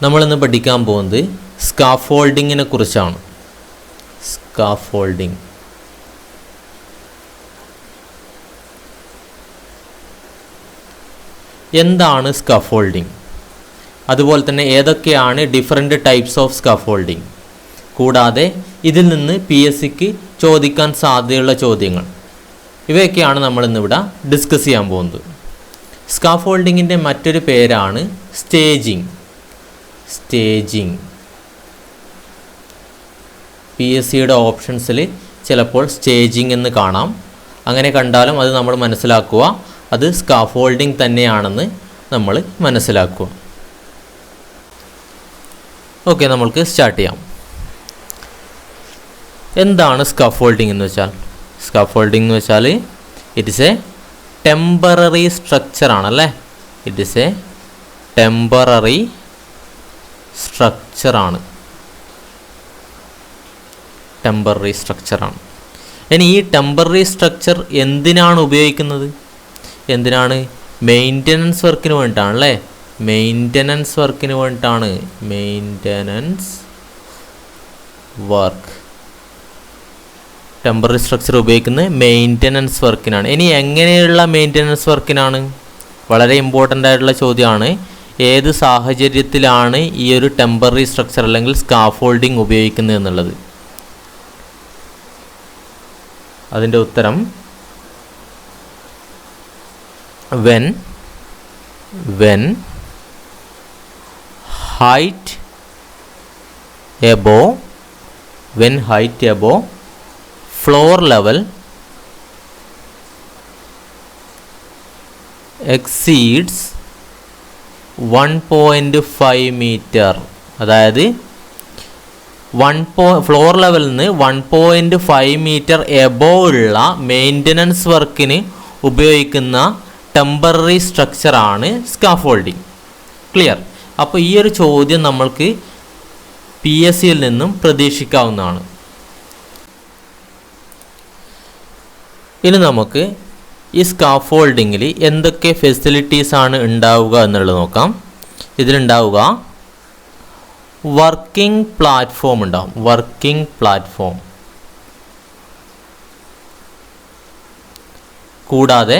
നമ്മളിന്ന് പഠിക്കാൻ പോകുന്നത് സ്കാഫോൾഡിങ്ങിനെ കുറിച്ചാണ്. സ്കാഫോൾഡിങ് എന്താണ് സ്കാഫോൾഡിങ്, അതുപോലെ തന്നെ ഏതൊക്കെയാണ് ഡിഫറെൻ്റ് ടൈപ്സ് ഓഫ് സ്കാഫോൾഡിങ്, കൂടാതെ ഇതിൽ നിന്ന് PSCക്ക് ചോദിക്കാൻ സാധ്യതയുള്ള ചോദ്യങ്ങൾ, ഇവയൊക്കെയാണ് നമ്മളിന്നിവിടെ ഡിസ്കസ് ചെയ്യാൻ പോകുന്നത്. സ്കാഫോൾഡിങ്ങിൻ്റെ മറ്റൊരു പേരാണ് സ്റ്റേജിങ്. PSCയുടെ ഓപ്ഷൻസിൽ ചിലപ്പോൾ സ്റ്റേജിങ് എന്ന് കാണാം. അങ്ങനെ കണ്ടാലും അത് നമ്മൾ മനസ്സിലാക്കുക, അത് സ്കാഫോൾഡിങ് തന്നെയാണെന്ന് നമ്മൾ മനസ്സിലാക്കുക. ഓക്കെ, നമ്മൾക്ക് സ്റ്റാർട്ട് ചെയ്യാം. എന്താണ് സ്കാഫോൾഡിങ് എന്ന് വെച്ചാൽ? സ്കാഫോൾഡിങ് എന്ന് വെച്ചാൽ it is a temporary structure ആണല്ലേ. ഇറ്റ് ഈസ് എ ടെമ്പററി സ്ട്രക്ചറാണ്. ഇനി ഈ ടെമ്പററി സ്ട്രക്ചർ എന്തിനാണ് ഉപയോഗിക്കുന്നത്? മെയിൻ്റനൻസ് വർക്കിന് വേണ്ടിയിട്ടാണ് അല്ലേ. മെയിൻ്റനൻസ് വർക്ക് ടെമ്പററി സ്ട്രക്ചർ ഉപയോഗിക്കുന്നത് മെയിൻ്റനൻസ് വർക്കിനാണ്. ഇനി എങ്ങനെയുള്ള മെയിൻ്റനൻസ് വർക്കിനാണ്? വളരെ ഇമ്പോർട്ടൻ്റ് ആയിട്ടുള്ള ചോദ്യമാണ്. ഏത് സാഹചര്യത്തിലാണ് ഈ ഒരു ടെമ്പററി സ്ട്രക്ചർ അല്ലെങ്കിൽ സ്കാഫോൾഡിങ് ഉപയോഗിക്കുന്നത് എന്നുള്ളത്. അതിൻ്റെ ഉത്തരം when height above floor level exceeds 1.5 meter. അതായത് ഫ്ലോർ ലെവലിൽ നിന്ന് 1.5 മീറ്റർ എബോവ് ഉള്ള മെയിൻ്റനൻസ് വർക്കിന് ഉപയോഗിക്കുന്ന ടെമ്പററി സ്ട്രക്ചറാണ് സ്കാഫോൾഡിങ്. ക്ലിയർ? അപ്പോൾ ഈ ഒരു ചോദ്യം നമ്മൾക്ക് PSCയിൽ നിന്നും പ്രതീക്ഷിക്കാവുന്നതാണ്. ഇനി നമുക്ക് ഈ സ്കാഫോൾഡിങ്ങിൽ എന്തൊക്കെ ഫെസിലിറ്റീസാണ് ഉണ്ടാവുക എന്നുള്ളത് നോക്കാം. ഇതിലുണ്ടാവുക വർക്കിംഗ് പ്ലാറ്റ്ഫോം ഉണ്ടാവും. കൂടാതെ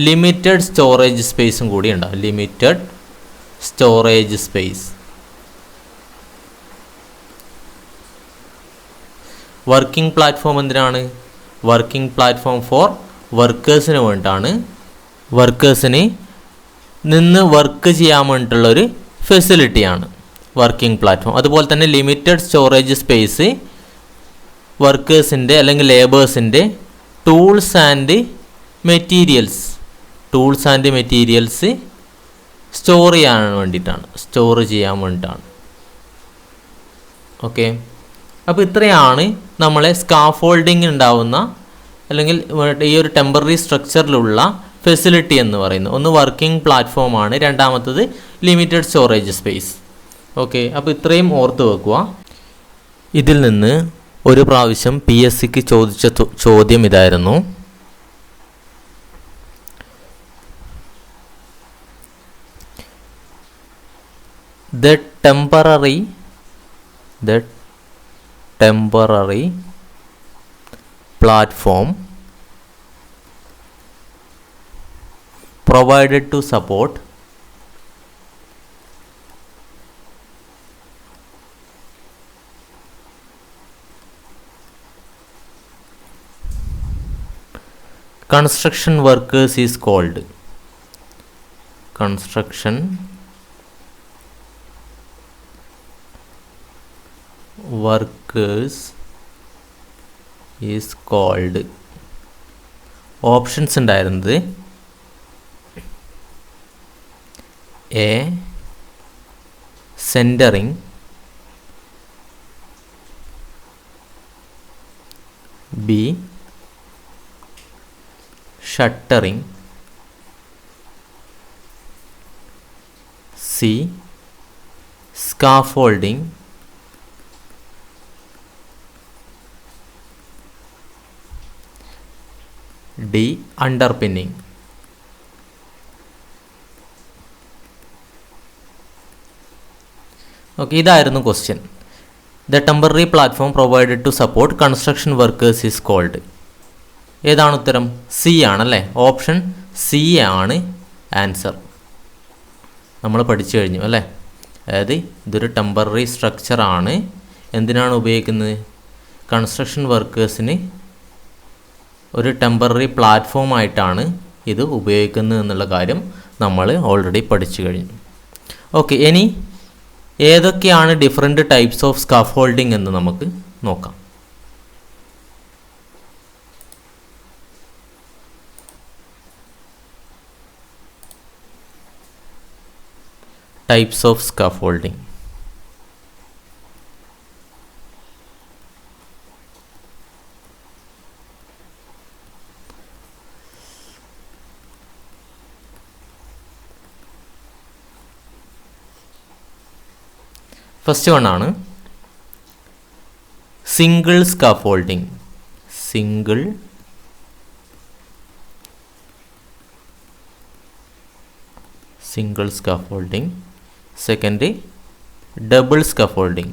ലിമിറ്റഡ് സ്റ്റോറേജ് സ്പേസും കൂടി ഉണ്ടാവും. വർക്കിംഗ് പ്ലാറ്റ്ഫോം എന്തിനാണ്? വർക്കിംഗ് പ്ലാറ്റ്ഫോം ഫോർ വർക്കേഴ്സിന് വേണ്ടിയിട്ടാണ്. വർക്കേഴ്സിന് നിന്ന് വർക്ക് ചെയ്യാൻ വേണ്ടിയിട്ടുള്ളൊരു ഫെസിലിറ്റിയാണ് വർക്കിംഗ് പ്ലാറ്റ്ഫോം. അതുപോലെ തന്നെ ലിമിറ്റഡ് സ്റ്റോറേജ് സ്പേസ് വർക്കേഴ്സിൻ്റെ അല്ലെങ്കിൽ ലേബേഴ്സിൻ്റെ ടൂൾസ് ആൻഡ് മെറ്റീരിയൽസ് സ്റ്റോർ ചെയ്യാൻ വേണ്ടിയിട്ടാണ്. ഓക്കെ, അപ്പോൾ ഇത്രയാണ് നമ്മളെ സ്കാഫോൾഡിങ് ഉണ്ടാവുന്ന അല്ലെങ്കിൽ ഈ ഒരു ടെമ്പററി സ്ട്രക്ചറിലുള്ള ഫെസിലിറ്റി എന്ന് പറയുന്നത്. ഒന്ന് വർക്കിംഗ് പ്ലാറ്റ്ഫോമാണ്, രണ്ടാമത്തത് ലിമിറ്റഡ് സ്റ്റോറേജ് സ്പേസ്. ഓക്കെ, അപ്പോൾ ഇത്രയും ഓർത്ത് വെക്കുക. ഇതിൽ നിന്ന് ഒരു പ്രാവശ്യം PSCക്ക് ചോദിച്ച ചോദ്യം ഇതായിരുന്നു. The temporary platform provided to support construction workers is called construction workers is called. Options ഉണ്ടായിരുന്നത് A centering, B shuttering, C scaffolding, D underpinning. Okay, ഇതായിരുന്നു question. The temporary platform provided to support construction workers is called. ഏതാണ് ഉത്തരം? C ആണല്ലേ. Option C ആണ് answer. നമ്മൾ പഠിച്ചു കഴിഞ്ഞു അല്ലേ. അതായത് ഇതൊരു ടെമ്പററി സ്ട്രക്ചറാണ്. എന്തിനാണ് ഉപയോഗിക്കുന്നത്? കൺസ്ട്രക്ഷൻ വർക്കേഴ്സിന് ഒരു ടെമ്പററി പ്ലാറ്റ്ഫോമായിട്ടാണ് ഇത് ഉപയോഗിക്കുന്നത് എന്നുള്ള കാര്യം നമ്മൾ ഓൾറെഡി പഠിച്ചു കഴിഞ്ഞു. ഓക്കെ, ഇനി ഏതൊക്കെയാണ് ഡിഫറെൻറ്റ് ടൈപ്സ് ഓഫ് സ്കാഫോൾഡിംഗ് എന്ന് നമുക്ക് നോക്കാം. Types of scaffolding. First one ആണ് single scaffolding. Single scaffolding. Second double scaffolding.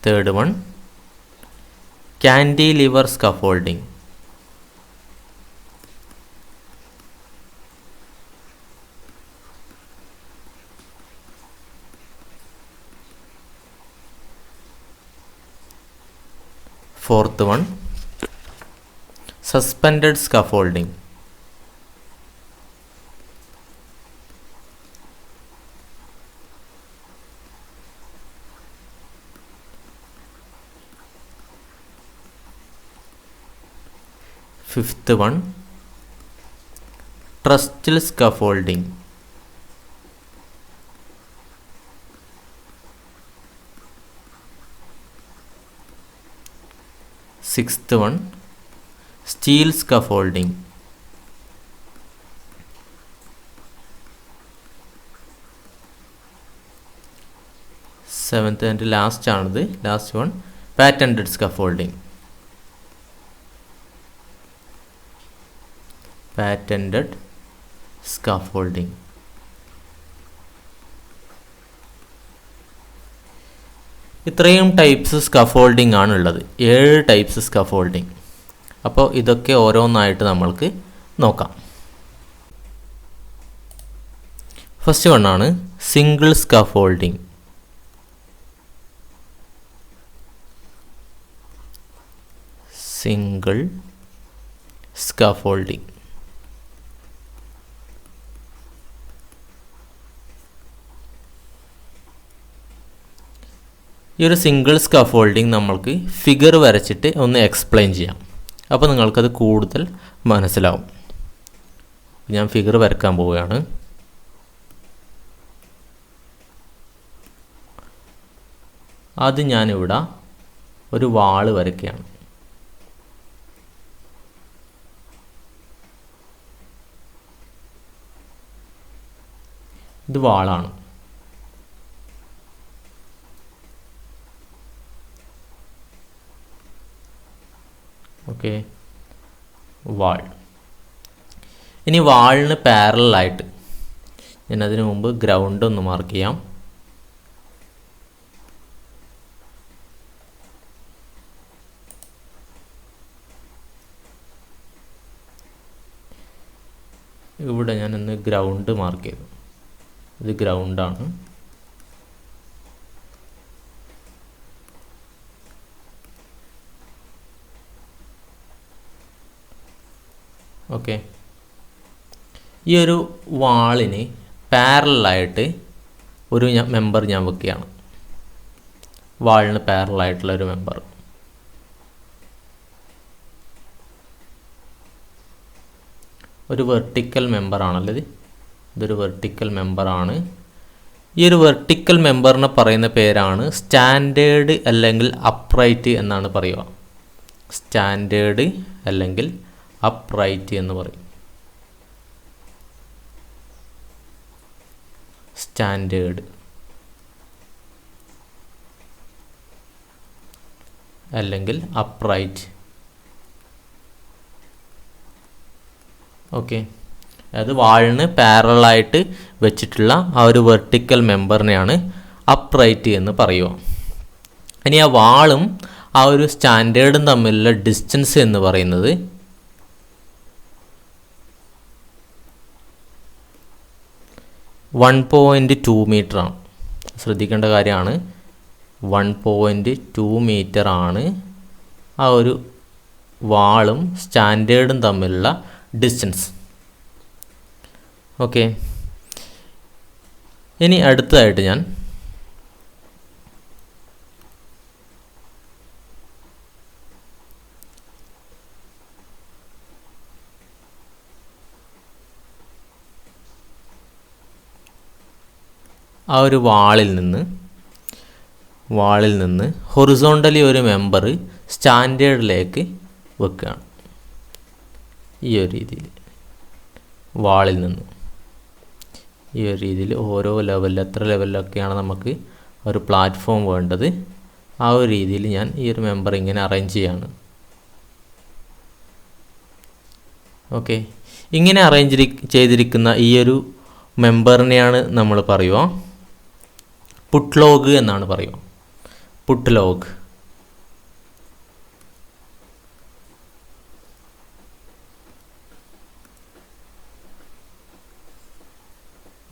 Third one cantilever scaffolding. Fourth one, suspended scaffolding. Fifth one, trussed scaffolding. Sixth one, steel scaffolding. Seventh and last one, patented scaffolding. Patented scaffolding. ഇത്രയും types scaffolding ആണുള്ളത്. 7 types scaffolding. അപ്പോൾ ഇതൊക്കെ ഓരോന്നായിട്ട് നമ്മൾക്ക് നോക്കാം. First വണ്ണാണ് single scaffolding. Single scaffolding. ഈ ഒരു സിംഗിൾ സ്കഫോൾഡിംഗ് നമ്മൾക്ക് ഫിഗർ വരച്ചിട്ട് ഒന്ന് എക്സ്പ്ലെയിൻ ചെയ്യാം. അപ്പോൾ നിങ്ങൾക്കത് കൂടുതൽ മനസ്സിലാവും. ഞാൻ ഫിഗർ വരക്കാൻ പോവുകയാണ്. ആദ്യം ഞാനിവിടെ ഒരു വാള് വരയ്ക്കുകയാണ്. ഇത് വാളാണ്. ഓക്കെ, വാൾ. ഇനി വാളിന് പാരലായിട്ട് ഞാൻ അതിനു മുമ്പ് ഗ്രൗണ്ട് ഒന്ന് മാർക്ക് ചെയ്യാം. ഇവിടെ ഞാനൊന്ന് ഗ്രൗണ്ട് മാർക്ക് ചെയ്തു. ഇത് ഗ്രൗണ്ടാണ്. ഓക്കെ, ഈ ഒരു വാളിന് പാരലായിട്ട് ഒരു മെമ്പർ ഞാൻ വെക്കുകയാണ്. വാളിന് പാരലായിട്ടുള്ള ഒരു മെമ്പർ. ഒരു വെർട്ടിക്കൽ മെമ്പറാണല്ലോ ഇത്. ഇതൊരു വെർട്ടിക്കൽ മെമ്പറാണ്. ഈ ഒരു വെർട്ടിക്കൽ മെമ്പറിനെ പറയുന്ന പേരാണ് സ്റ്റാൻഡേർഡ് അല്ലെങ്കിൽ അപ്രൈറ്റ് എന്നാണ് പറയുക. സ്റ്റാൻഡേർഡ് അല്ലെങ്കിൽ അപ്രൈറ്റ് എന്ന് പറയും. സ്റ്റാൻഡേർഡ് അല്ലെങ്കിൽ അപ്രൈറ്റ്. ഓക്കെ, അതായത് വാളിന് പാരലായിട്ട് വെച്ചിട്ടുള്ള ആ ഒരു വെർട്ടിക്കൽ മെമ്പറിനെയാണ് അപ്രൈറ്റ് എന്ന് പറയുക. ഇനി ആ വാളും ആ ഒരു സ്റ്റാൻഡേർഡും തമ്മിലുള്ള ഡിസ്റ്റൻസ് എന്ന് പറയുന്നത് 1.2 മീറ്ററാണ്. ശ്രദ്ധിക്കേണ്ട കാര്യമാണ്, 1.2 മീറ്ററാണ് ആ ഒരു വാളും സ്റ്റാൻഡേർഡും തമ്മിലുള്ള ഡിസ്റ്റൻസ്. ഓക്കെ, ഇനി അടുത്തതായിട്ട് ഞാൻ ആ ഒരു വാളിൽ നിന്ന് ഹൊറിസോണ്ടലി ഒരു മെമ്പർ സ്റ്റാൻഡേർഡിലേക്ക് വെക്കുകയാണ്. ഈ ഒരു രീതിയിൽ വാളിൽ നിന്ന് ഈ ഒരു രീതിയിൽ ഓരോ ലെവലിൽ എത്ര ലെവലിലൊക്കെയാണ് നമുക്ക് ഒരു പ്ലാറ്റ്ഫോം വേണ്ടത്, ആ ഒരു രീതിയിൽ ഞാൻ ഈ ഒരു മെമ്പർ ഇങ്ങനെ അറേഞ്ച് ചെയ്യാണ്. ഓക്കെ, ഇങ്ങനെ അറേഞ്ച് ചെയ്തിരിക്കുന്ന ഈ ഒരു മെമ്പറിനെയാണ് നമ്മൾ പറയുക പുട്ട് ലോഗ് എന്നാണ് പറയുക. Putlog.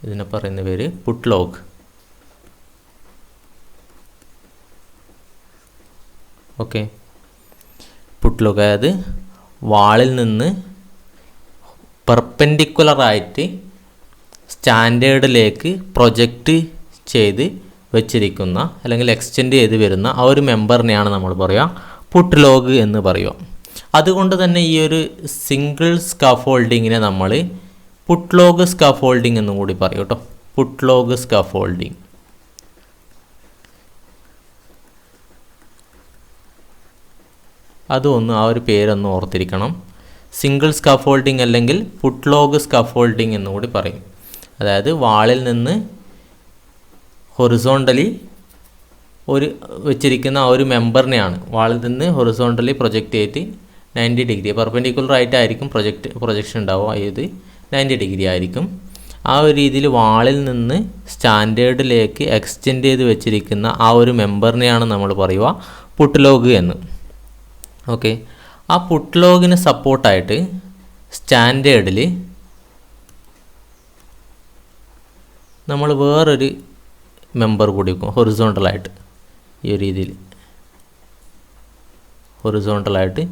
ഇതിനെ പറയുന്ന പേര് putlog. Okay, putlog അതായത് വാളിൽ നിന്ന് പെർപെൻഡിക്കുലറായിട്ട് സ്റ്റാൻഡേർഡിലേക്ക് പ്രൊജക്റ്റ് ചെയ്ത് വെച്ചിരിക്കുന്ന അല്ലെങ്കിൽ എക്സ്റ്റെൻഡ് ചെയ്ത് വരുന്ന ആ ഒരു മെമ്പറിനെയാണ് നമ്മൾ പറയുക പുട്ട് ലോഗ് എന്ന് പറയുക. അതുകൊണ്ട് തന്നെ ഈ ഒരു സിംഗിൾ സ്കാഫോൾഡിങ്ങിനെ നമ്മൾ പുട്ട് ലോഗ് സ്കാഫോൾഡിങ് എന്നും കൂടി പറയും കേട്ടോ. Putlog scaffolding. അതൊന്ന് ആ ഒരു പേരൊന്ന് ഓർത്തിരിക്കണം. സിംഗിൾ സ്കാഫോൾഡിങ് അല്ലെങ്കിൽ പുട്ട് ലോഗ് സ്കാഫോൾഡിങ് എന്നും കൂടി പറയും. അതായത് വാളിൽ നിന്ന് ഹൊറിസോണ്ടലി ഒരു വെച്ചിരിക്കുന്ന ആ ഒരു മെമ്പറിനെയാണ് വാളിൽ നിന്ന് ഹൊറിസോണ്ടലി പ്രൊജക്റ്റ് ചെയ്ത് 90 ഡിഗ്രി പെർപെൻഡിക്കുലർ ആയിട്ടായിരിക്കും പ്രൊജക്ഷൻ ഉണ്ടാവുക. ഇത് 90 ഡിഗ്രി ആയിരിക്കും. ആ ഒരു രീതിയിൽ വാളിൽ നിന്ന് സ്റ്റാൻഡേർഡിലേക്ക് എക്സ്റ്റെൻഡ് ചെയ്ത് വെച്ചിരിക്കുന്ന ആ ഒരു മെമ്പറിനെയാണ് നമ്മൾ പറയുക പുട്ട് ലോഗ് എന്ന്. ഓക്കെ, ആ പുട്ട് ലോഗിന് സപ്പോർട്ടായിട്ട് സ്റ്റാൻഡേർഡിൽ നമ്മൾ വേറൊരു മെമ്പർ കൂടി വെക്കും ഹൊറിസോണ്ടലായിട്ട്. ഈ ഒരു രീതിയിൽ ഹൊറിസോണ്ടലായിട്ട്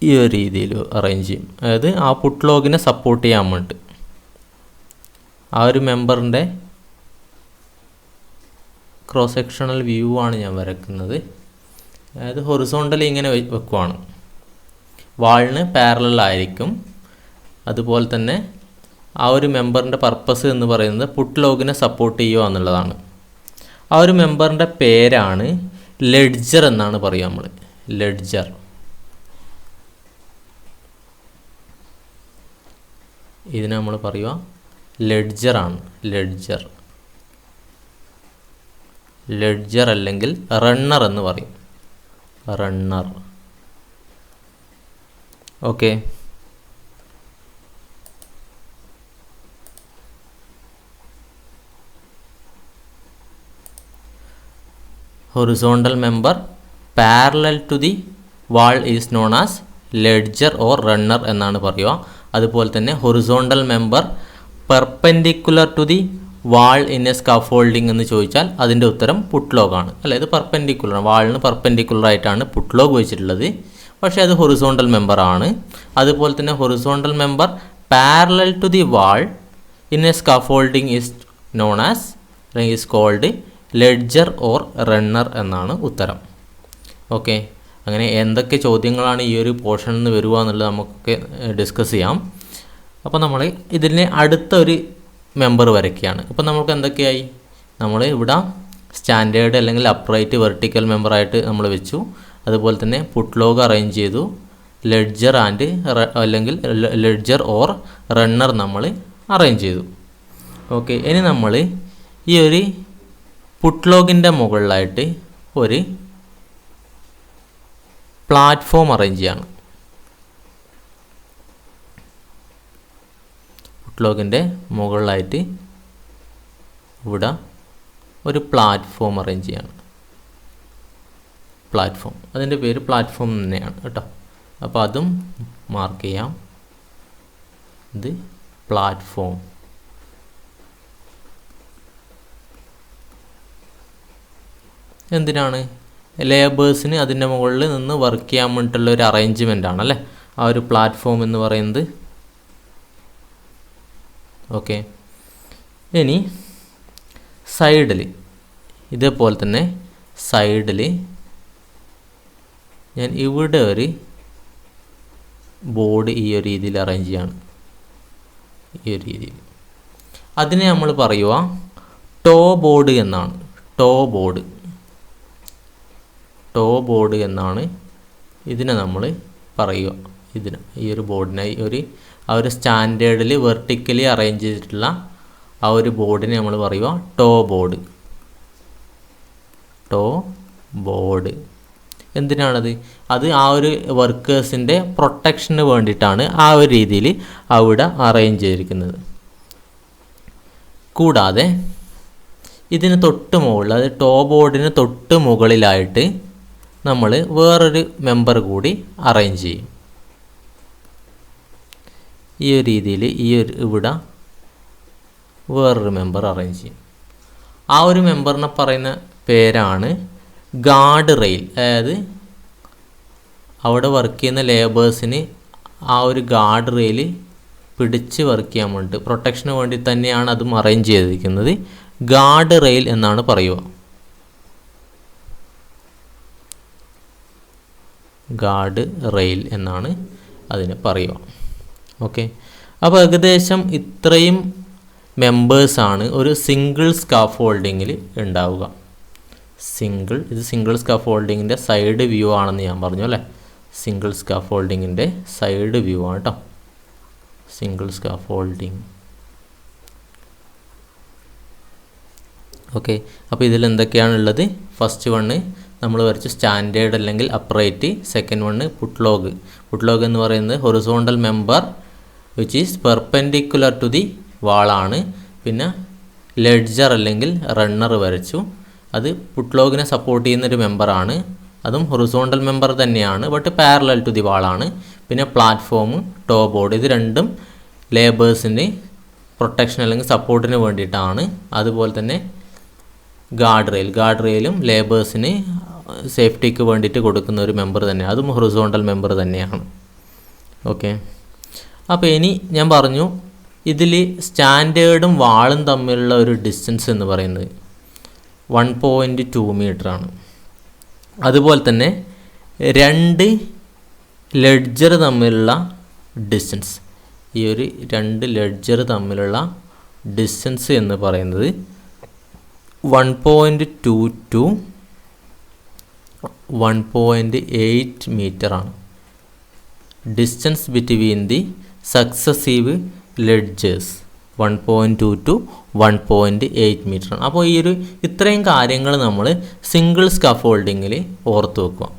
ഈ ഒരു രീതിയിൽ അറേഞ്ച് ചെയ്യും. അതായത് ആ പുട്ട് ലോഗിനെ സപ്പോർട്ട് ചെയ്യാൻ വേണ്ടി ആ ഒരു മെമ്പറിൻ്റെ ക്രോസ് സെക്ഷണൽ വ്യൂ ആണ് ഞാൻ വരയ്ക്കുന്നത്. അതായത് ഹൊറിസോണ്ടലി ഇങ്ങനെ വെക്കുവാണ്, വാളിന് പാരലലായിരിക്കും. അതുപോലെ തന്നെ ആ ഒരു മെമ്പറിൻ്റെ പർപ്പസ് എന്ന് പറയുന്നത് പുട്ട് ലോഗിനെ സപ്പോർട്ട് ചെയ്യുക എന്നുള്ളതാണ്. ആ ഒരു മെമ്പറിൻ്റെ പേരാണ് ലെഡ്ജർ എന്നാണ് പറയുക നമ്മൾ. ലെഡ്ജർ. ഇതിനെ നമ്മൾ പറയുക ലെഡ്ജറാണ്. ലെഡ്ജർ അല്ലെങ്കിൽ റണ്ണർ എന്ന് പറയും. Runner. Okay, horizontal member parallel to the wall is known as ledger or runner എന്നാണ് പറയുക. അതുപോലെ തന്നെ horizontal member perpendicular to the wall in a scaffolding എന്ന് ചോദിച്ചാൽ അതിൻ്റെ ഉത്തരം പുട്ട് ലോഗാണ്. അതായത് പെർപെൻഡിക്കുലർ, വാളിന് പെർപെൻഡിക്കുലർ ആയിട്ടാണ് പുട്ട് ലോഗ് വെച്ചിട്ടുള്ളത്. പക്ഷേ അത് ഹൊറിസോണ്ടൽ മെമ്പർ ആണ്. അതുപോലെ തന്നെ horizontal member parallel to the wall in a scaffolding is known as അല്ലെങ്കിൽ is called ledger or runner എന്നാണ് ഉത്തരം. ഓക്കെ, അങ്ങനെ എന്തൊക്കെ ചോദ്യങ്ങളാണ് ഈ ഒരു പോർഷനിൽ നിന്ന് വരിക എന്നുള്ളത് നമുക്ക് ഡിസ്കസ് ചെയ്യാം. അപ്പോൾ നമ്മൾ ഇതിനെ അടുത്തൊരു മെമ്പർ വരയ്ക്കുകയാണ്. അപ്പോൾ നമുക്ക് എന്തൊക്കെയായി, നമ്മൾ ഇവിടെ സ്റ്റാൻഡേർഡ് അല്ലെങ്കിൽ അപ്രൈറ്റ് വെർട്ടിക്കൽ മെമ്പറായിട്ട് നമ്മൾ വെച്ചു. അതുപോലെ തന്നെ പുട്ട് ലോഗ് അറേഞ്ച് ചെയ്തു. ലെഡ്ജർ ആൻഡ് അല്ലെങ്കിൽ ലെഡ്ജർ ഓർ റണ്ണർ നമ്മൾ അറേഞ്ച് ചെയ്തു. ഓക്കെ, ഇനി നമ്മൾ ഈ ഒരു പുട്ട് ലോഗിൻ്റെ മുകളിലായിട്ട് ഒരു പ്ലാറ്റ്ഫോം അറേഞ്ച് ചെയ്യാണ്. ഫുട്ലോഗിൻ്റെ മുകളിലായിട്ട് ഇവിടെ ഒരു പ്ലാറ്റ്ഫോം അറേഞ്ച് ചെയ്യാണ്. പ്ലാറ്റ്ഫോം, അതിൻ്റെ പേര് പ്ലാറ്റ്ഫോം തന്നെയാണ് കേട്ടോ. അപ്പോൾ അതും മാർക്ക് ചെയ്യാം. ഇത് പ്ലാറ്റ്ഫോം. എന്തിനാണ്? ലേബേഴ്സിന് അതിൻ്റെ മുകളിൽ നിന്ന് വർക്ക് ചെയ്യാൻ വേണ്ടിയിട്ടുള്ള ഒരു അറേഞ്ച്മെൻ്റ് ആണല്ലേ ആ ഒരു പ്ലാറ്റ്ഫോം എന്ന് പറയുന്നത്. ഓക്കെ, ഇനി സൈഡിൽ ഇതേപോലെ തന്നെ സൈഡിൽ ഞാൻ ഇവിടെ ഒരു ബോർഡ് ഈ ഒരു രീതിയിൽ അറേഞ്ച് ചെയ്യാണ്. ഈ ഒരു രീതിയിൽ അതിനെ നമ്മൾ പറയുക ടോ ബോർഡ് എന്നാണ്. ടോ ബോർഡ് എന്നാണ് ഇതിനെ നമ്മൾ പറയുക. ഇതിന് ഈ ഒരു ബോർഡിനെ ആ ഒരു സ്റ്റാൻഡേർഡിൽ വെർട്ടിക്കലി അറേഞ്ച് ചെയ്തിട്ടുള്ള ആ ഒരു ബോർഡിനെ നമ്മൾ പറയുക ടോ ബോർഡ്. എന്തിനാണത്? അത് ആ ഒരു വർക്കേഴ്സിൻ്റെ പ്രൊട്ടക്ഷന് വേണ്ടിയിട്ടാണ് ആ ഒരു രീതിയിൽ അവിടെ അറേഞ്ച് ചെയ്തിരിക്കുന്നത്. കൂടാതെ ഇതിന് തൊട്ട് മുകളിൽ, അത് ടോ ബോർഡിന് തൊട്ട് മുകളിലായിട്ട് നമ്മൾ വേറൊരു മെമ്പർ കൂടി അറേഞ്ച് ചെയ്യും. ഈ ഒരു രീതിയിൽ ഇവിടെ വേറൊരു മെമ്പർ അറേഞ്ച് ചെയ്യും. ആ ഒരു മെമ്പറിനെ പറയുന്ന പേരാണ് ഗാർഡ് റെയിൽ. അതായത് അവിടെ വർക്ക് ചെയ്യുന്ന ലേബേഴ്സിന് ആ ഒരു ഗാർഡ് റെയിൽ പിടിച്ച് വർക്ക് ചെയ്യാൻ വേണ്ടി, പ്രൊട്ടക്ഷന് വേണ്ടി തന്നെയാണ് അതും അറേഞ്ച് ചെയ്തിരിക്കുന്നത്. ഗാർഡ് റെയിൽ എന്നാണ് പറയുക. ഗാർഡ് റെയിൽ എന്നാണ് അതിന് പറയുക. ഓക്കെ, അപ്പോൾ ഏകദേശം ഇത്രയും മെമ്പേഴ്സാണ് ഒരു സിംഗിൾ സ്കാഫോൾഡിങ്ങിൽ ഉണ്ടാവുക. ഇത് സിംഗിൾ സ്കാഫോൾഡിങ്ങിൻ്റെ സൈഡ് വ്യൂ ആണെന്ന് ഞാൻ പറഞ്ഞു അല്ലേ. സിംഗിൾ സ്കാഫോൾഡിങ്ങിൻ്റെ സൈഡ് വ്യൂ ആണ് കേട്ടോ. Single scaffolding. ഓക്കെ, അപ്പോൾ ഇതിൽ എന്തൊക്കെയാണുള്ളത്? ഫസ്റ്റ് വണ്ണ് നമ്മൾ വരച്ചു സ്റ്റാൻഡേർഡ് അല്ലെങ്കിൽ അപ്രൈറ്റ്. സെക്കൻഡ് വണ്ണ് പുട്ട്ലോഗ് എന്ന് പറയുന്നത് horizontal member which is perpendicular to the വാളാണ്. പിന്നെ ലെഡ്ജർ അല്ലെങ്കിൽ റണ്ണർ വരച്ചു. അത് പുട്ട്ലോഗിനെ സപ്പോർട്ട് ചെയ്യുന്നൊരു മെമ്പറാണ്. അതും ഹൊറിസോണ്ടൽ മെമ്പർ തന്നെയാണ്, ബട്ട് പാരലൽ ടു ദി വാളാണ്. പിന്നെ പ്ലാറ്റ്ഫോം, ടോ ബോർഡ്, ഇത് രണ്ടും ലേബേഴ്സിന് പ്രൊട്ടക്ഷൻ അല്ലെങ്കിൽ സപ്പോർട്ടിന് വേണ്ടിയിട്ടാണ്. അതുപോലെ തന്നെ ഗാർഡ് റെയിലും ലേബേഴ്സിന് സേഫ്റ്റിക്ക് വേണ്ടിയിട്ട് കൊടുക്കുന്ന ഒരു മെമ്പർ തന്നെയാണ്. അതും ഹൊറിസോണ്ടൽ മെമ്പർ തന്നെയാണ്. ഓക്കെ, അപ്പോൾ ഇനി ഞാൻ പറഞ്ഞു ഇതിൽ സ്റ്റാൻഡേർഡും വാളും തമ്മിലുള്ള ഒരു ഡിസ്റ്റൻസ് എന്ന് പറയുന്നത് 1.2 മീറ്ററാണ്. അതുപോലെ തന്നെ രണ്ട് ലെഡ്ജർ തമ്മിലുള്ള ഡിസ്റ്റൻസ്, ഈ ഒരു രണ്ട് ലെഡ്ജർ തമ്മിലുള്ള ഡിസ്റ്റൻസ് എന്ന് പറയുന്നത് 1.2 to 1.8 മീറ്ററാണ്. Distance between the successive ledgers 1.2 to 1.8 മീറ്ററാണ്. അപ്പോൾ ഈ ഒരു ഇത്രയും കാര്യങ്ങൾ നമ്മൾ സിംഗിൾ സ്കാഫോൾഡിങ്ങിൽ ഓർത്ത് വെക്കുക.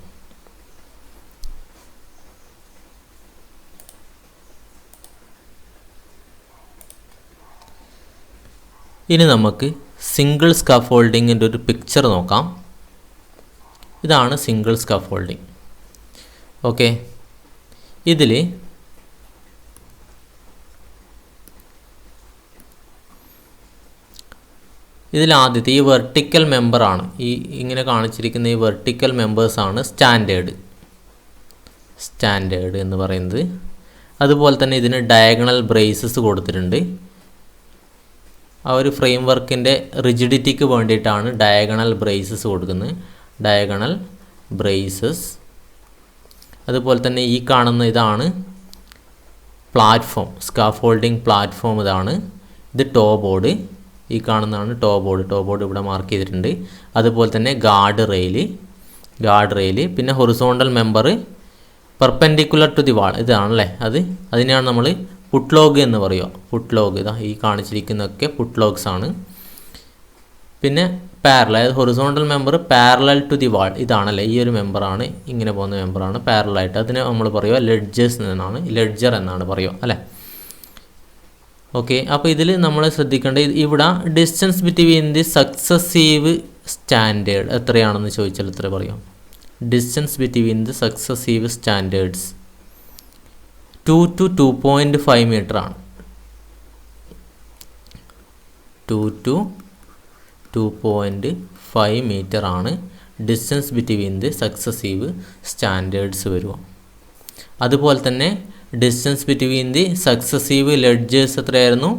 ഇനി നമുക്ക് സിംഗിൾ സ്കാഫോൾഡിങ്ങിൻ്റെ ഒരു പിക്ചർ നോക്കാം. ഇതാണ് സിംഗിൾ സ്കാഫോൾഡിങ്. ഓക്കെ, ഇതിൽ ആദ്യത്തെ ഈ വെർട്ടിക്കൽ മെമ്പറാണ്, ഈ ഇങ്ങനെ കാണിച്ചിരിക്കുന്ന ഈ വെർട്ടിക്കൽ മെമ്പേഴ്സാണ് സ്റ്റാൻഡേർഡ് എന്ന് പറയുന്നത്. അതുപോലെ തന്നെ ഇതിന് ഡയഗണൽ ബ്രേസസ് കൊടുത്തിട്ടുണ്ട്. ആ ഒരു ഫ്രെയിം വർക്കിൻ്റെ റിജിഡിറ്റിക്ക് വേണ്ടിയിട്ടാണ് ഡയഗണൽ ബ്രേസസ് കൊടുക്കുന്നത്. Diagonal braces. അതുപോലെ തന്നെ ഈ കാണുന്ന ഇതാണ് പ്ലാറ്റ്ഫോം, സ്കാഫോൾഡിങ് പ്ലാറ്റ്ഫോം. ഇത് ടോ ബോർഡ്. ഈ കാണുന്നതാണ് ടോ ബോർഡ് ഇവിടെ മാർക്ക് ചെയ്തിട്ടുണ്ട്. അതുപോലെ തന്നെ ഗാർഡ് റെയിൽ, പിന്നെ horizontal member perpendicular to the wall, ഇതാണല്ലേ അതിനെയാണ് നമ്മൾ പുട്ട്ലോഗ് എന്ന് പറയുക. പുട്ട്ലോഗ് ഈ കാണിച്ചിരിക്കുന്നതൊക്കെ പുട്ട്ലോഗ്സ് ആണ്. പിന്നെ പാരലൽ, അതായത് horizontal member parallel to the wall, ഇതാണല്ലേ ഈ ഒരു മെമ്പറാണ്, ഇങ്ങനെ പോകുന്ന മെമ്പറാണ് പാരലായിട്ട്. അതിനെ നമ്മൾ പറയുക ലെഡ്ജർ എന്നാണ് പറയുക അല്ലേ. ഓക്കെ, അപ്പോൾ ഇതിൽ നമ്മൾ ശ്രദ്ധിക്കേണ്ടത് ഇവിടെ distance between the successive standard എത്രയാണെന്ന് ചോദിച്ചാൽ എത്ര പറയാം? Distance between the successive standards 2 to 2.5 metre ആണ്. 2 to 2.5 മീറ്റർ ആണ് distance between the successive standards വരിക. അതുപോലെ തന്നെ distance between the successive ledgers എത്രയായിരുന്നു?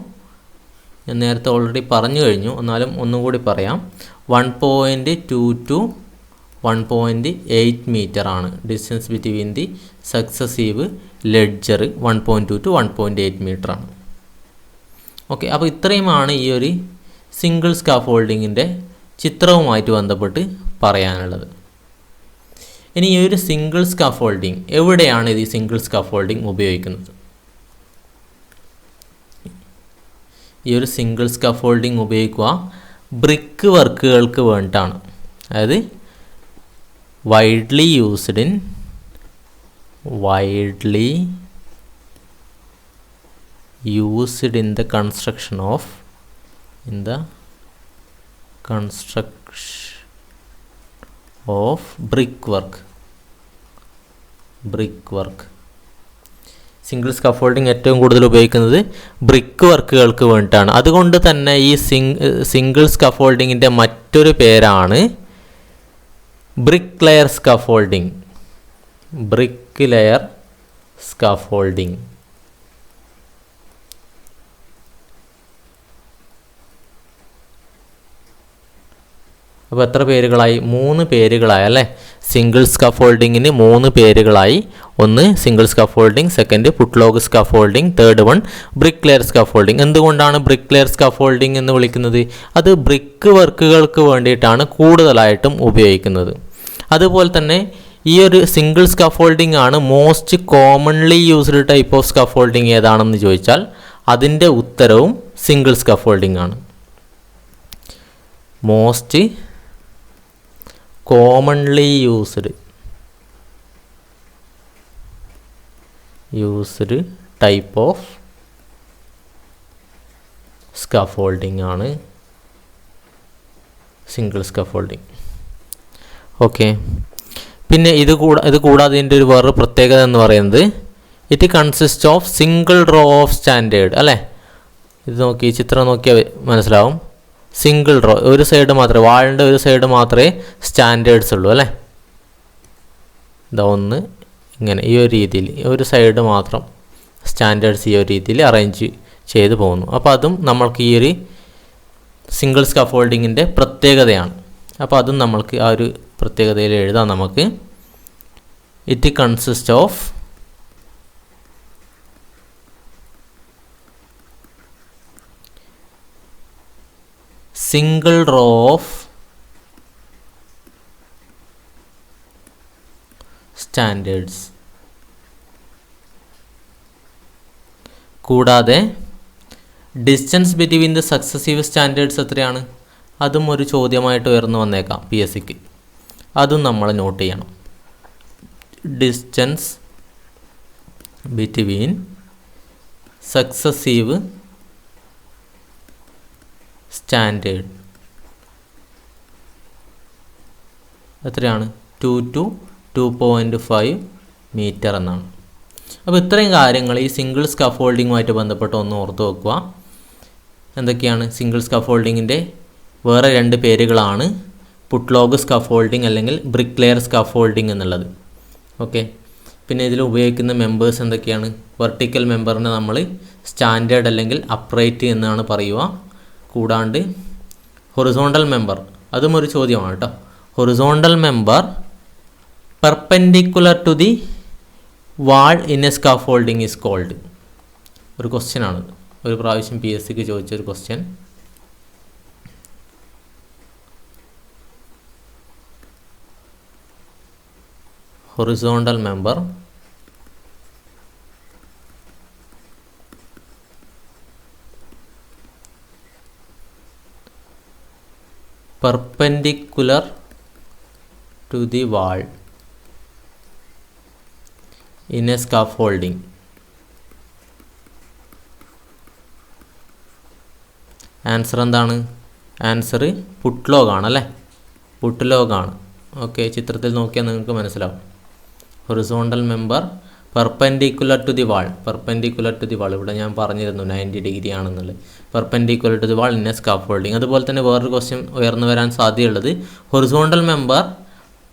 ഞാൻ നേരത്തെ ഓൾറെഡി പറഞ്ഞു കഴിഞ്ഞു, എന്നാലും ഒന്നും കൂടി പറയാം. 1.2 to 1.8 മീറ്റർ ആണ് distance between the successive ledger. 1.2 to 1.8 metre ആണ്. ഓക്കെ, അപ്പോൾ ഇത്രയുമാണ് ഈ ഒരു സിംഗിൾ സ്കാഫോൾഡിങ്ങിൻ്റെ ചിത്രവുമായിട്ട് ബന്ധപ്പെട്ട് പറയാനുള്ളത്. ഇനി ഈ ഒരു സിംഗിൾ സ്കാഫോൾഡിങ് എവിടെയാണ് ഇത് സിംഗിൾ സ്കാഫോൾഡിങ് ഉപയോഗിക്കുന്നത്? ഈ ഒരു സിംഗിൾ സ്കാഫോൾഡിങ് ഉപയോഗിക്കുക ബ്രിക്ക് വർക്കുകൾക്ക് വേണ്ടിയിട്ടാണ്. അതായത് widely used in the construction of brickwork. Single scaffolding ഏറ്റവും കൂടുതൽ ഉപയോഗിക്കുന്നത് ബ്രിക്ക് വർക്കുകൾക്ക് വേണ്ടിയിട്ടാണ്. അതുകൊണ്ട് തന്നെ ഈ സിംഗിൾ സ്കാഫോൾഡിങ്ങിൻ്റെ മറ്റൊരു പേരാണ് ബ്രിക്ക് ലെയർ സ്കാഫോൾഡിങ്. അപ്പോൾ എത്ര പേരുകളായി? 3 പേരുകളായി അല്ലേ? സിംഗിൾ സ്കാഫോൾഡിങ്ങിന് 3 പേരുകളായി. ഒന്ന് single scaffolding, second putlog scaffolding, third one brick layer scaffolding. എന്തുകൊണ്ടാണ് ബ്രിക്ക് ലെയർ സ്കാഫോൾഡിങ് എന്ന് വിളിക്കുന്നത്? അത് ബ്രിക്ക് വർക്കുകൾക്ക് വേണ്ടിയിട്ടാണ് കൂടുതലായിട്ടും ഉപയോഗിക്കുന്നത്. അതുപോലെ തന്നെ ഈ ഒരു സിംഗിൾ സ്കാഫോൾഡിങ് ആണ് most commonly used type of scaffolding ഏതാണെന്ന് ചോദിച്ചാൽ അതിൻ്റെ ഉത്തരവും സിംഗിൾ സ്കാഫോൾഡിങ് ആണ്. Most commonly used type of scaffolding ആണ് സിംഗിൾ സ്കാഫോൾഡിങ്. ഓക്കെ, പിന്നെ ഇത് കൂടാതെ ഇതിൻ്റെ ഒരു വേറൊരു പ്രത്യേകത എന്ന് പറയുന്നത് it consist of single row of standard അല്ലേ? ഇത് നോക്കി, ചിത്രം നോക്കിയാൽ മനസ്സിലാവും. സിംഗിൾ റോ, ഒരു സൈഡ് മാത്രമേ, വാളിൻ്റെ ഒരു സൈഡ് മാത്രമേ സ്റ്റാൻഡേർഡ്സ് ഉള്ളൂ അല്ലേ? ഇതാ ഒന്ന് ഇങ്ങനെ ഈ ഒരു രീതിയിൽ ഒരു സൈഡ് മാത്രം സ്റ്റാൻഡേർഡ്സ് ഈ ഒരു രീതിയിൽ അറേഞ്ച് ചെയ്ത് പോകുന്നു. അപ്പോൾ അതും നമ്മൾക്ക് ഈ ഒരു സിംഗിൾ സ്കാഫോൾഡിങ്ങിൻ്റെ പ്രത്യേകതയാണ്. അപ്പോൾ അതും നമ്മൾക്ക് ആ ഒരു പ്രത്യേകതയിൽ എഴുതാം നമുക്ക്. It consist of single row of standards. കൂടാതെ distance between the successive standards എത്രയാണ്? അതും ഒരു ചോദ്യമായിട്ട് ഉയർന്നു വന്നേക്കാം PSCക്ക്. അതും നമ്മൾ നോട്ട് ചെയ്യണം. ഡിസ്റ്റൻസ് ബിറ്റ്വീൻ സക്സസീവ് സ്റ്റാൻഡേർഡ് എത്രയാണ്? 2 to 2.5 മീറ്റർ എന്നാണ്. അപ്പോൾ ഇത്രയും കാര്യങ്ങൾ ഈ സിംഗിൾ സ്കാഫോൾഡിങ്ങുമായിട്ട് ബന്ധപ്പെട്ട് ഒന്ന് ഓർത്ത് വെക്കുക. എന്തൊക്കെയാണ് സിംഗിൾ സ്കാഫോൾഡിങ്ങിൻ്റെ വേറെ 2 പേരുകളാണ് ഫുട്ലോഗ് സ്കാഫോൾഡിങ് അല്ലെങ്കിൽ ബ്രിക്ക് ലെയർ സ്കാഫോൾഡിങ് എന്നുള്ളത്. ഓക്കെ, പിന്നെ ഇതിൽ ഉപയോഗിക്കുന്ന മെമ്പേഴ്സ് എന്തൊക്കെയാണ്? വെർട്ടിക്കൽ മെമ്പറിനെ നമ്മൾ സ്റ്റാൻഡേർഡ് അല്ലെങ്കിൽ അപ്രൈറ്റ് എന്നാണ് പറയുക. കൂടാണ്ട് ഹൊറിസോണ്ടൽ മെമ്പർ, അതും ഒരു ചോദ്യമാണ് കേട്ടോ. Horizontal member perpendicular to the wall in a scaffolding is called. ഒരു ക്വസ്റ്റ്യനാണ്, ഒരു പ്രാവശ്യം PSCക്ക് ചോദിച്ചൊരു ക്വസ്റ്റ്യൻ. ഹൊറിസോണ്ടൽ മെമ്പർ perpendicular to the wall in a scaffolding answer എന്താണ്? ആൻസർ പുട്ട് ലോഗാണ് അല്ലേ? പുട്ട് ലോഗാണ്. ഓക്കെ, ചിത്രത്തിൽ നോക്കിയാൽ നിങ്ങൾക്ക് മനസ്സിലാവും. Horizontal member perpendicular to the wall, perpendicular to the wall, ഇവിടെ ഞാൻ പറഞ്ഞിരുന്നു 90 ഡിഗ്രി ആണെന്നുള്ളത്. Perpendicular to the wall in a scaffolding. അതുപോലെ തന്നെ വേറൊരു ക്വസ്റ്റ്യൻ ഉയർന്നു വരാൻ സാധ്യതയുള്ളത് horizontal member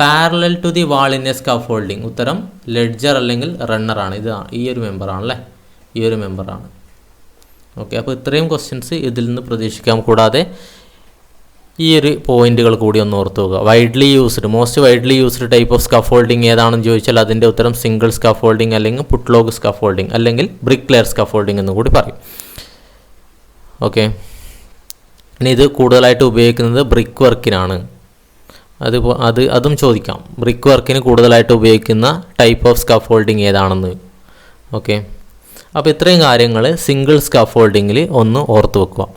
parallel to the wall in a scaffolding. ഉത്തരം ലെഡ്ജർ അല്ലെങ്കിൽ റണ്ണറാണ്. ഇത് ഈ ഒരു മെമ്പറാണല്ലേ, ഈ ഒരു മെമ്പറാണ്. ഓക്കെ, അപ്പോൾ ഇത്രയും ക്വസ്റ്റ്യൻസ് ഇതിൽ നിന്ന് പ്രതീക്ഷിക്കാം. കൂടാതെ ഈ ഒരു പോയിന്റുകൾ കൂടി ഒന്ന് ഓർത്ത് നോക്കുക. Widely used, most widely used type of scaffolding ഏതാണെന്ന് ചോദിച്ചാൽ അതിൻ്റെ ഉത്തരം സിംഗിൾ സ്കാഫോൾഡിങ് അല്ലെങ്കിൽ പുട്ട്ലോഗ് സ്കാഫോൾഡിങ് അല്ലെങ്കിൽ ബ്രിക്ക് ലെയർ സ്കാഫോൾഡിങ് എന്ന് കൂടി പറയും. ഓക്കെ, ഇനി ഇത് കൂടുതലായിട്ട് ഉപയോഗിക്കുന്നത് ബ്രിക്ക് വർക്കിനാണ്. അതും ചോദിക്കാം. ബ്രിക്ക് വർക്കിന് കൂടുതലായിട്ട് ഉപയോഗിക്കുന്ന ടൈപ്പ് ഓഫ് സ്കാഫോൾഡിങ് ഏതാണെന്ന്. ഓക്കെ, അപ്പോൾ ഇത്രയും കാര്യങ്ങൾ സിംഗിൾ സ്കാഫോൾഡിങ്ങിൽ ഒന്ന് ഓർത്ത് വെക്കുക.